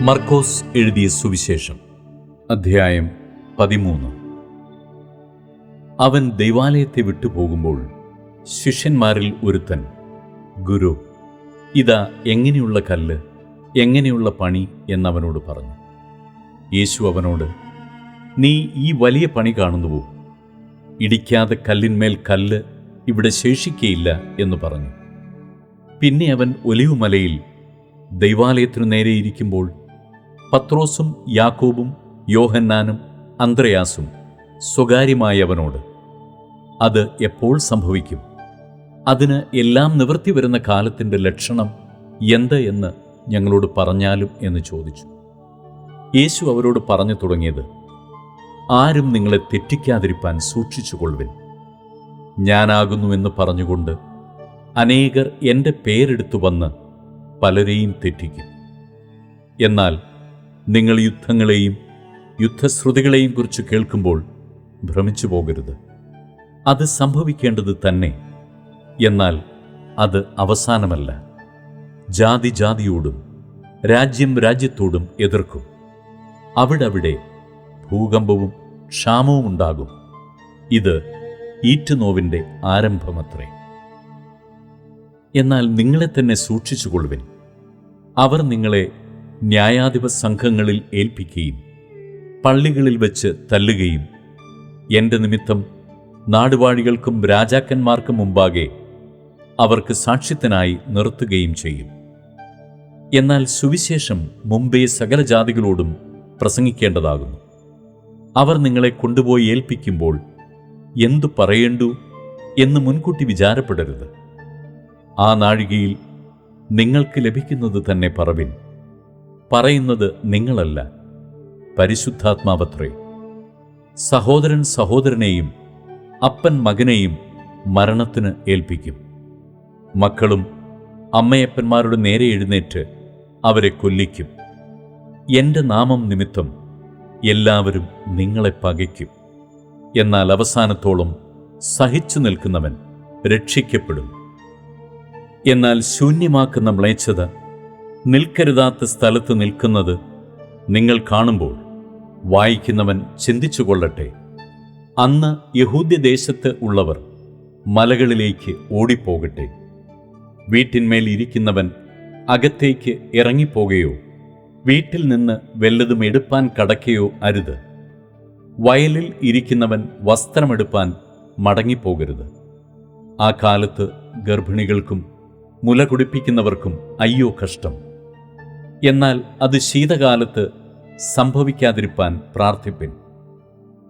മർക്കോസ് എഴുതിയ സുവിശേഷം അധ്യായം 13. അവൻ ദൈവാലയത്തെ വിട്ടുപോകുമ്പോൾ ശിഷ്യന്മാരിൽ ഒരുത്തൻ, ഗുരു, ഇതാ എങ്ങനെയുള്ള കല്ല്, എങ്ങനെയുള്ള പണി എന്നവനോട് പറഞ്ഞു. യേശു അവനോട്, നീ ഈ വലിയ പണി കാണുന്നുവോ? ഇടിക്കാതെ കല്ലിന്മേൽ കല്ല് ഇവിടെ ശേഷിക്കയില്ല എന്ന് പറഞ്ഞു. പിന്നെ അവൻ ഒലിവുമലയിൽ ദൈവാലയത്തിനു നേരെ ഇരിക്കുമ്പോൾ പത്രോസും യാക്കോബും യോഹന്നാനും അന്ത്രയാസും സ്വകാര്യമായി അവനോട്, അത് എപ്പോൾ സംഭവിക്കും? അതിന് എല്ലാം നിവൃത്തി വരുന്ന കാലത്തിൻ്റെ ലക്ഷണം എന്ത് എന്ന് ഞങ്ങളോട് പറഞ്ഞാലും എന്ന് ചോദിച്ചു. യേശു അവരോട് പറഞ്ഞു തുടങ്ങിയത്, ആരും നിങ്ങളെ തെറ്റിക്കാതിരിപ്പാൻ സൂക്ഷിച്ചുകൊള്ളുവിൻ. ഞാനാകുന്നുവെന്ന് പറഞ്ഞുകൊണ്ട് അനേകർ എൻ്റെ പേരെടുത്തു വന്ന് പലരെയും തെറ്റിക്കും. എന്നാൽ നിങ്ങൾ യുദ്ധങ്ങളെയും യുദ്ധശ്രുതികളെയും കുറിച്ച് കേൾക്കുമ്പോൾ ഭ്രമിച്ചു പോകരുത്. അത് സംഭവിക്കേണ്ടത് തന്നെ, എന്നാൽ അത് അവസാനമല്ല. ജാതി ജാതിയോടും രാജ്യം രാജ്യത്തോടും എതിർക്കും. അവിടെ ഭൂകമ്പവും ക്ഷാമവും ഉണ്ടാകും. ഇത് ഈറ്റുനോവിൻ്റെ ആരംഭമത്രേ. എന്നാൽ നിങ്ങളെ തന്നെ സൂക്ഷിച്ചുകൊള്ളുവിൻ. അവർ നിങ്ങളെ ന്യായാധിപ സംഘങ്ങളിൽ ഏൽപ്പിക്കുകയും പള്ളികളിൽ വെച്ച് തല്ലുകയും എൻ്റെ നിമിത്തം നാടുവാഴികൾക്കും രാജാക്കന്മാർക്കും മുമ്പാകെ അവർക്ക് സാക്ഷ്യത്തിനായി നിർത്തുകയും ചെയ്യും. എന്നാൽ സുവിശേഷം മുമ്പേ സകല ജാതികളോടും പ്രസംഗിക്കേണ്ടതാകുന്നു. അവർ നിങ്ങളെ കൊണ്ടുപോയി ഏൽപ്പിക്കുമ്പോൾ എന്തു പറയേണ്ടു എന്ന് മുൻകൂട്ടി വിചാരപ്പെടരുത്. ആ നാഴികയിൽ നിങ്ങൾക്ക് ലഭിക്കുന്നത് തന്നെ പറവിൻ. പറയുന്നത് നിങ്ങളല്ല, പരിശുദ്ധാത്മാവത്രേ. സഹോദരൻ സഹോദരനെയും അപ്പൻ മകനെയും മരണത്തിന് ഏൽപ്പിക്കും. മക്കളും അമ്മയപ്പന്മാരുടെ നേരെ എഴുന്നേറ്റ് അവരെ കൊല്ലിക്കും. എൻ്റെ നാമം നിമിത്തം എല്ലാവരും നിങ്ങളെ പകയ്ക്കും. എന്നാൽ അവസാനത്തോളം സഹിച്ചു നിൽക്കുന്നവൻ രക്ഷിക്കപ്പെടും. എന്നാൽ ശൂന്യമാക്കുന്ന മ്ലേച്ഛത നിൽക്കരുതാത്ത സ്ഥലത്ത് നിൽക്കുന്നത് നിങ്ങൾ കാണുമ്പോൾ വായിക്കുന്നവൻ ചിന്തിച്ചുകൊള്ളട്ടെ. അന്ന് യഹൂദ്യദേശത്ത് ഉള്ളവർ മലകളിലേക്ക് ഓടിപ്പോകട്ടെ. വീട്ടിന്മേൽ ഇരിക്കുന്നവൻ അകത്തേക്ക് ഇറങ്ങിപ്പോകുകയോ വീട്ടിൽ നിന്ന് വല്ലതും എടുപ്പാൻ കടക്കുകയോ അരുത്. വയലിൽ ഇരിക്കുന്നവൻ വസ്ത്രമെടുപ്പാൻ മടങ്ങിപ്പോകരുത്. ആ കാലത്ത് ഗർഭിണികൾക്കും മുല കുടിപ്പിക്കുന്നവർക്കും അയ്യോ കഷ്ടം. എന്നാൽ അത് ശീതകാലത്ത് സംഭവിക്കാതിരിപ്പാൻ പ്രാർത്ഥിപ്പിൻ.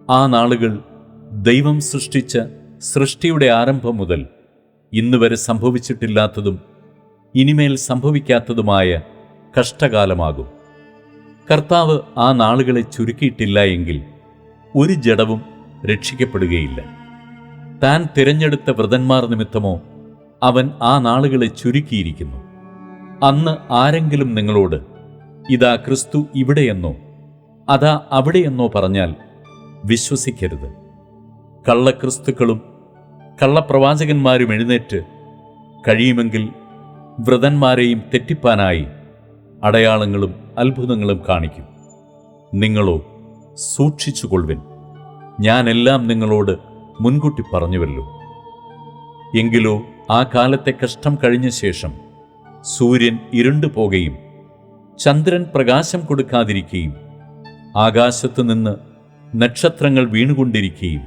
ആ നാളുകൾ ദൈവം സൃഷ്ടിച്ച സൃഷ്ടിയുടെ ആരംഭം മുതൽ ഇന്നുവരെ സംഭവിച്ചിട്ടില്ലാത്തതും ഇനിമേൽ സംഭവിക്കാത്തതുമായ കഷ്ടകാലമാകും. കർത്താവ് ആ നാളുകളെ ചുരുക്കിയിട്ടില്ല എങ്കിൽ ഒരു ജഡവും രക്ഷിക്കപ്പെടുകയില്ല. താൻ തിരഞ്ഞെടുത്ത വ്രതന്മാർ നിമിത്തമോ അവൻ ആ നാളുകളെ ചുരുക്കിയിരിക്കുന്നു. അന്ന് ആരെങ്കിലും നിങ്ങളോട്, ഇതാ ക്രിസ്തു ഇവിടെയെന്നോ അതാ അവിടെയെന്നോ പറഞ്ഞാൽ വിശ്വസിക്കരുത്. കള്ളക്രിസ്തുക്കളും കള്ളപ്രവാചകന്മാരും എഴുന്നേറ്റ് കഴിയുമെങ്കിൽ വ്രതന്മാരെയും തെറ്റിപ്പാനായി അടയാളങ്ങളും അത്ഭുതങ്ങളും കാണിക്കും. നിങ്ങളോ സൂക്ഷിച്ചുകൊള്ളുവിൻ. ഞാനെല്ലാം നിങ്ങളോട് മുൻകൂട്ടി പറഞ്ഞുവല്ലോ. എങ്കിലോ ആ കാലത്തെ കഷ്ടം കഴിഞ്ഞ ശേഷം സൂര്യൻ ഇരുണ്ടുപോകുകയും ചന്ദ്രൻ പ്രകാശം കൊടുക്കാതിരിക്കുകയും ആകാശത്തു നിന്ന് നക്ഷത്രങ്ങൾ വീണുകൊണ്ടിരിക്കുകയും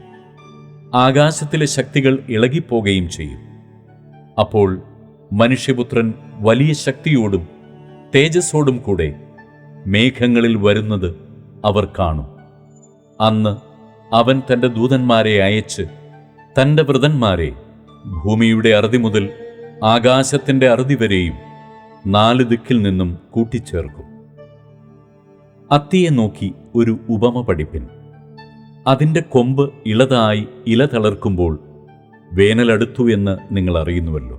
ആകാശത്തിലെ ശക്തികൾ ഇളകിപ്പോകുകയും ചെയ്യും. അപ്പോൾ മനുഷ്യപുത്രൻ വലിയ ശക്തിയോടും തേജസ്സോടും കൂടെ മേഘങ്ങളിൽ വരുന്നത് അവർ കാണും. അന്ന് അവൻ തൻ്റെ ദൂതന്മാരെ അയച്ച് തൻ്റെ വ്രതന്മാരെ ഭൂമിയുടെ അറുതി മുതൽ ആകാശത്തിൻ്റെ അറുതി വരെയും 4 ദിക്കിൽ നിന്നും കൂട്ടിച്ചേർക്കും. അത്തിയെ നോക്കി ഒരു ഉപമ പഠിപ്പിൻ. അതിൻ്റെ കൊമ്പ് ഇളതായി ഇല തളർക്കുമ്പോൾ വേനലടുത്തു എന്ന് നിങ്ങൾ അറിയുന്നുവല്ലോ.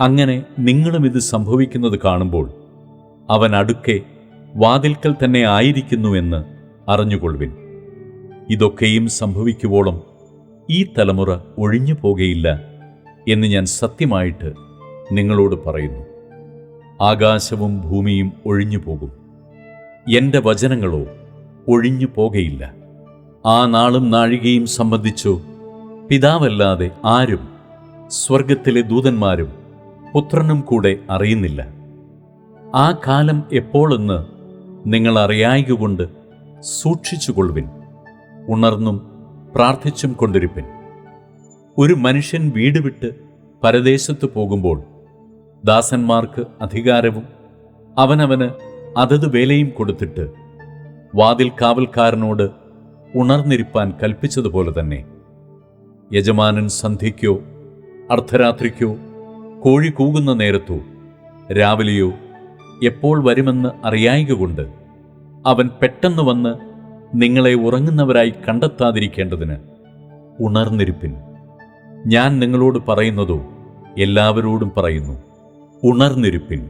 അങ്ങനെ നിങ്ങളും ഇത് സംഭവിക്കുന്നത് കാണുമ്പോൾ അവൻ അടുക്കെ വാതിൽക്കൽ തന്നെ ആയിരിക്കുന്നുവെന്ന് അറിഞ്ഞുകൊള്ളുവിൻ. ഇതൊക്കെയും സംഭവിക്കുവോളം ഈ തലമുറ ഒഴിഞ്ഞു പോകുകയില്ല എന്ന് ഞാൻ സത്യമായിട്ട് നിങ്ങളോട് പറയുന്നു. ആകാശവും ഭൂമിയും ഒഴിഞ്ഞു പോകും, എൻ്റെ വചനങ്ങളോ ഒഴിഞ്ഞു പോകയില്ല. ആ നാളും നാഴികയും സംബന്ധിച്ചോ പിതാവല്ലാതെ ആരും, സ്വർഗത്തിലെ ദൂതന്മാരും പുത്രനും കൂടെ അറിയുന്നില്ല. ആ കാലം എപ്പോഴെന്ന് നിങ്ങൾ അറിയായ്കകൊണ്ട് സൂക്ഷിച്ചുകൊള്ളുവിൻ. ഉണർന്നും പ്രാർത്ഥിച്ചും കൊണ്ടിരിപ്പിൻ. ഒരു മനുഷ്യൻ വീട് വിട്ട് പരദേശത്ത് പോകുമ്പോൾ ദാസന്മാർക്ക് അധികാരവും അവനവന് അതത് വേലയും കൊടുത്തിട്ട് വാതിൽ കാവൽക്കാരനോട് ഉണർന്നിരിപ്പാൻ കൽപ്പിച്ചതുപോലെ തന്നെ യജമാനൻ സന്ധ്യയ്ക്കോ അർദ്ധരാത്രിക്കോ കോഴി കൂകുന്ന നേരത്തോ രാവിലെയോ എപ്പോൾ വരുമെന്ന് അറിയായ്കകൊണ്ട് അവൻ പെട്ടെന്ന് വന്ന് നിങ്ങളെ ഉറങ്ങുന്നവരായി കണ്ടെത്താതിരിക്കേണ്ടതിന് ഉണർന്നിരിപ്പിൻ. ഞാൻ നിങ്ങളോട് പറയുന്നതോ എല്ലാവരോടും പറയുന്നു, ഉണർന്നിരിപ്പിൻ.